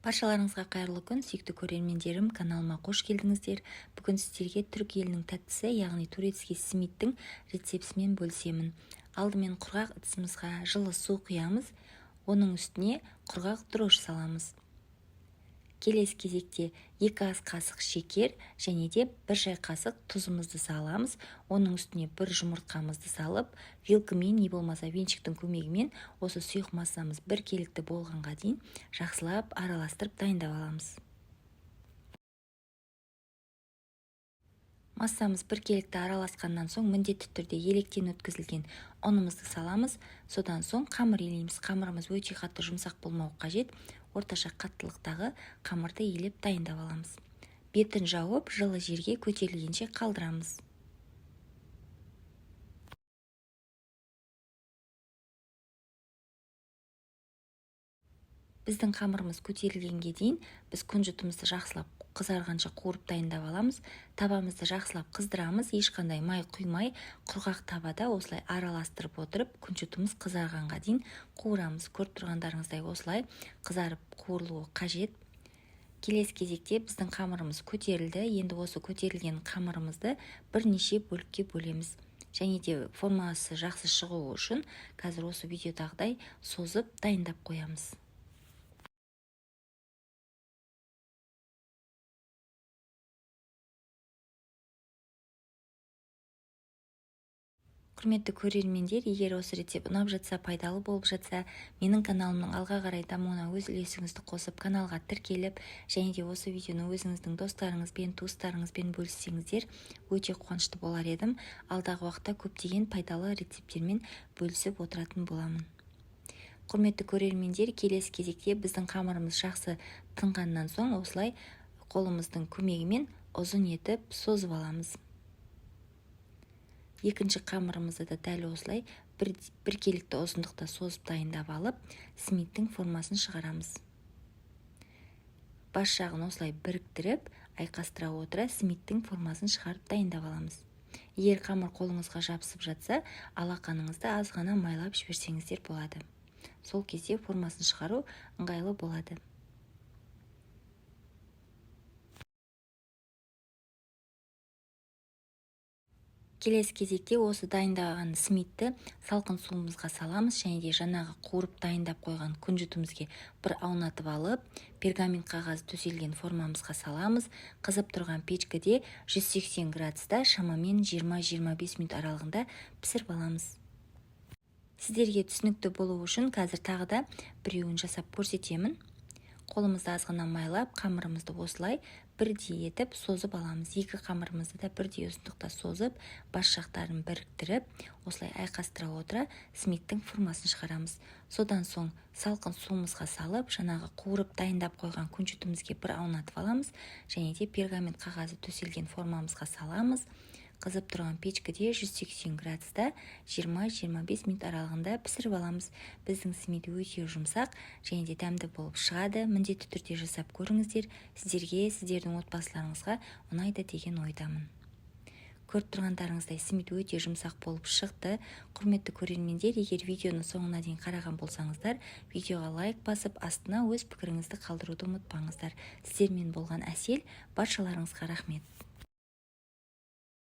Баршаларыңызға қайырлы күн, сүйікті көрермендерім, каналыма қош келдіңіздер. Бүгін сіздерге түрік елінің тәттісі, яғни турецкий смиттің рецептісімен бөлісемін. Алдымен құрғақ ыдысымызға жылы су құямыз, оның үстіне құрғақ дрожж саламыз. Келесі кезекте 2 ас қасық шекер және де 1 шай қасық тұзымызды саламыз. Оның үстіне 1 жұмыртқамызды салып, вилкамен не болмаса венчиктің көмегімен осы сұйық массамыз біркелікті болғанға дейін жақсылап араластырып дайындап аламыз. Массамыз біркелікті араласқаннан соң міндетті түрде електен өткізілген ұнымызды саламыз. Содан соң қамыр илейміз. Қамырымыз өте қатты жұмсақ болмауы қажет. Орташа қаттылықтағы қамырды илеп дайындап аламыз. Бетін жауып, жылы жерге көтерілгенше қалдырамыз. Біздің қамырымыз көтерілгенге дейін біз күнжітімізді жақсылап қызарғанша қуырып дайындап аламыз. Табамызды жақсылап қыздырамыз, ешқандай май құймай, құрғақ табада осылай араластырып отырып, күнжітіміз қызарғанға дейін қуырамыз. Көріп тұрғандарыңыздай осылай қызарып қуырылуы қажет. Келесі кезекте біздің қамырымыз көтерілді. Енді осы көтерілген қамырымызды бірнеше бөлікке бөлеміз. Және де формасы жақсы шығу үшін қазір осы видеодағыдай созып дайындап қоямыз. Құрметті көрермендер, егер осы рецепт ұнап жатса, пайдалы болып жатса, менің каналымның алға қарай дамуына өз үлесіңізді қосып, каналға тіркеліп, және де осы видеоны өзіңіздің достарыңызбен, туыстарыңызбен бөліссеңіздер, өте қуанышты болар едім. Алдағы уақытта көптеген пайдалы рецепттермен бөлісіп отыратын боламын. Құрметті көрермендер, келесі кезекте біздің қамырымыз жақсы тынғаннан соң осылай қолымыздың көмегімен ұзын етіп созып аламыз. Екінші қамырымызды да дәл осылай біркелікті ұзындықта созып дайындап алып, смиттің формасын шығарамыз. Бас жағын осылай біріктіріп, айқастыра отыра смиттің формасын шығарып дайындап аламыз. Егер қамыр қолыңызға жабысып жатса, алақаныңызды аз ғана майлап жіберсеңіздер болады. Сол кезде формасын шығару ыңғайлы болады. Келесі кезекте осы дайындаған смитті салқын суымызға саламыз, және де жаңағы қуырып дайындап қойған күнжітімізге бір аунатып алып, пергамент қағаз төселген формамызға саламыз. Қызып тұрған печкіде 180 градуста шамамен 20-25 минут аралығында пісіріп аламыз. Сіздерге түсінікті болу үшін қазір тағы да біреуін жасап көрсетемін. Қолымызды аз ғана майлап, қамырымызды осылай бірдей етіп созып аламыз. Екі қамырымызды да бірдей ұзындықта созып, бас жақтарын біріктіріп, осылай айқастыра отыра смиттің формасын шығарамыз. Содан соң салқын суымызға салып, жаңағы қуырып дайындап қойған күнжітімізге бір аунатып аламыз, және де пергамент қағазы төселген формамызға саламыз. Қызып тұрған печкіде 180 градуста 20-25 минут аралығында пісіріп аламыз. Біздің смит өте жұмсақ және де дәмді болып шығады. Міндетті түрде жасап көріңіздер. Сіздерге, сіздердің отбасыларыңызға ұнайды деген ойдамын. Көріп тұрғандарыңыздай смит өте жұмсақ болып шықты. Құрметті көрермендер, егер видеоны соңына дейін қараған болсаңыздар, видеоға лайк басып, астына өз пікіріңізді қалдыруды ұмытпаңыздар. Сіздермен болған Әсел, баршаларыңызға рахмет.